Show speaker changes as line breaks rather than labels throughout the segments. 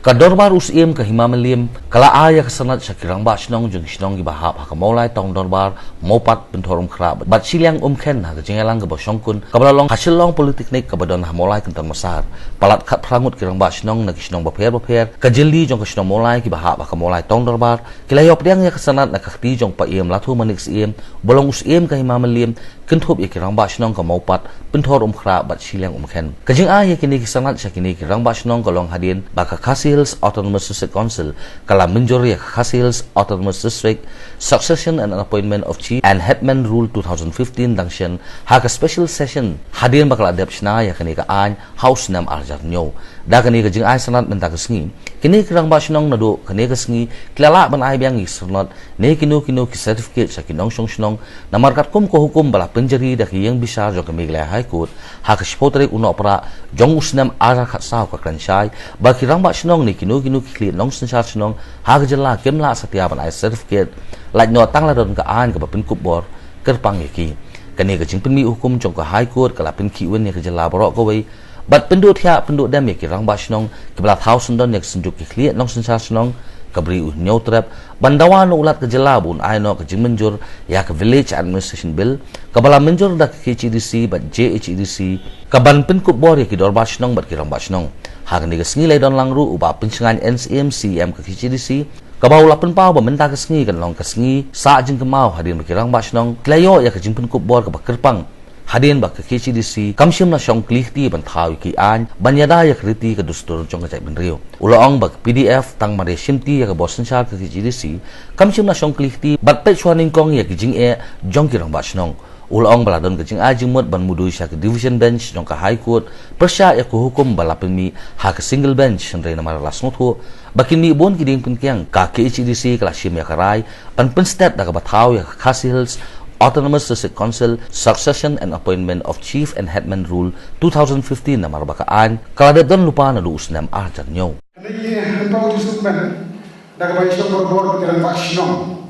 Kadorbar Syiem ke Hima Mylliem kala aya kesanat syaki Rangbah Shnong jeng Shnong gibahap hakamolai tong dorbar mopat pentorum krab bat Syiem ken ha jengelang ke bosongkun kabalalong hasilong politik kabadon hamolai kentan masar palat kat prangut ki Rangbah Shnong nagi Shnong baper kajeli jong ke Shnong molai gibahap hakamolai tong dorbar kilayop diang ya kesanat nak kakti jong pa iem latu manik Syiem bolong Syiem ke Hima Mylliem kentup ya ki Rangbah Shnong ke mopat pentorum krab bat Syiem ken kajeng aya kini kesanat syaki ni ki Rangbah Shnong kolong hadin baka kasih Autonomous District Council kala menjuri Khasils Autonomous District Succession and Appointment of Chief and Headman Rule 2015 dangshan haka special session hadirin bakal adab shna ya kini ka an house nam arjar nyo da kini ka jing ai sanat menta kesngi kini kerang ba shnong nado kini kesngi klala ban ai biang isernot ne kino ki certificate sa kinong shnong namarkat kum ko hukum bala penjari da ki yang bisa jo kami gla high court haka spotre uno pra jong usnam ara khat saw ka kranchai ba kirang ba shnong ni kino kli nong sensar Shnong hak jela kemla setiap an certificate laj no tang la don ka an ka pin kubor kerpang yaki kani ka jing penmi hukum jong ka high court kala pin ki wen ya jela borok ko wei bat pendut ya pendut dam yaki Rangbah Shnong kiblat house don yak senjuk kli nong sensar Shnong kabri nyo trap bandawan ulat ke jela bun ai no ka jing menjur ya ka village administration bill kabala menjur da ki HDC bat JHDC kaban pin kubor yaki Rangbah Shnong bat ki Rangbah Shnong hak ni kesngi lai don langru uba pencengan NCM Syiem ke HDC kabau lapen pau bamenta kesngi kan long kesngi sa jing kemau hadin baki Rangbah Shnong klayo ya ke jing pun kubor ke kerpang hadin bak ke HDC kamsim na syong klihti ban thau ki an banyada ya kriti ke dustur jong ka ben rio ulong bak PDF tang mare simti ya ke bosen sar ke HDC kamsim na syong klihti bat pe chwaning kong ya ke jing e jong ki Rangbah Shnong ulong baladon kecing ajimut ban mudu sya ke division bench jong ka high court persya ya ku hukum balapin mi ha ke single bench sendrai namar lasnot ho bakin mi bon kiding penkyang ka ke HDC kelas sim ya karai pan pen step da ka bathau ya Khasils Autonomous District Council Succession and Appointment of Chief and Headman Rule 2015 namar bakaan kala don lupa na lu usnam arjan nyo
ni pau disukman da ka bai syok bor ke Rangbah Shnong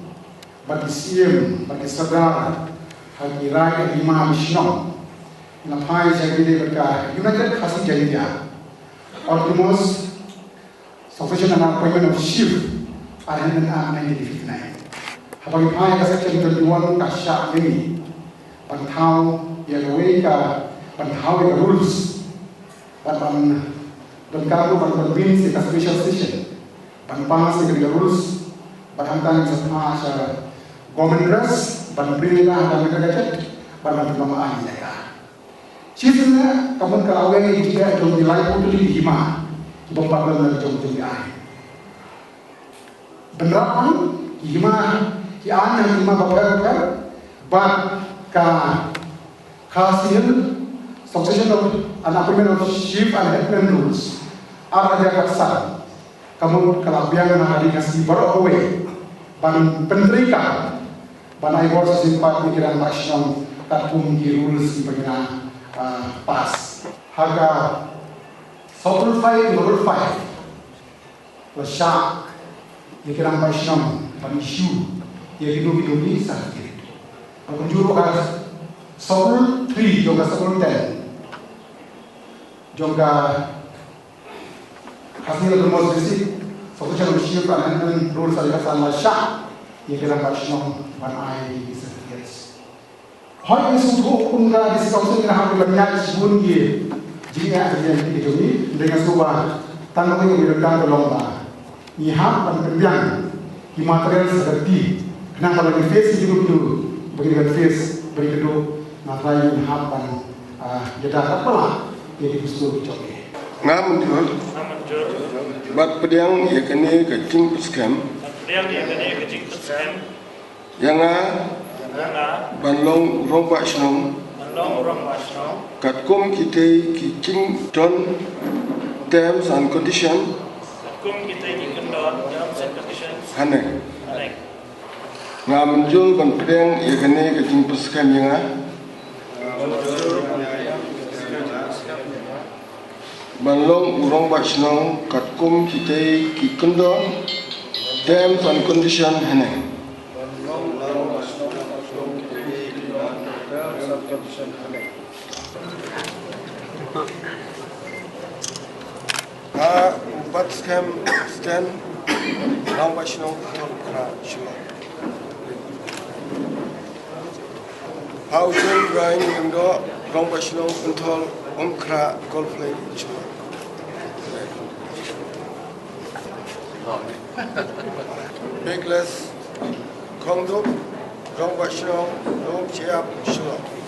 bagi Syiem bagi sadar hagi rai Hima Shnong na pai jadi mereka United Khasi Jaya Autonomous Succession and Appointment of Chief Arhan 1959 habagi pai ka section 21 ka sya ini pantau ya we ka pantau ya rules pan don karu pan bin se ka special session pan pas ke rules pan hantan sa sa government dress ban berita dan mereka ban perlombaan mereka. Ciptanya kamu kalau awalnya jika jom nilai untuk di Hima, bomba benar jom ai. Penerapan Hima, yang Hima bakal ban ka hasil succession of an appointment of chief and headman rules. Ada jaksa kamu kalau biang hari kasih baru awal ban penerikan Banai bos simpat ni Rangbah Shnong tatum ki rules ni pagina pas. Haga Southern Five Lasha ni Rangbah Shnong pan issue ya hidup ni sakit. Aku juru kas Southern 3 juga Southern 10 juga hasil rumah sisi fokusnya issue kan rules ada kasar Lasha ya Rangbah Shnong ban ai certificates hoy isu kunga discussion ni ha banyak sebun ye jika ada yang ini dengan suara tanggung yang dilakukan lomba ni ha ban penbiang di material seperti kenapa lagi face itu bagi face bagi itu matrai ha ban jeda apalah jadi usul coba
ngam jur bat pediang ya kene ke jing scam yang banlong Rangbah Shnong katkum kita kicing don terms and condition hane ngam jul ban pedang ya kene kicing peskem yang banlong Rangbah Shnong katkum kita kikendon terms and condition hane but stand Rangbah Shnong kra shua. How Jung Rain Yamdo Rangbah Shnong until kra golf play shua. Bigless Kongduk Rangbah Shnong no cheap shua.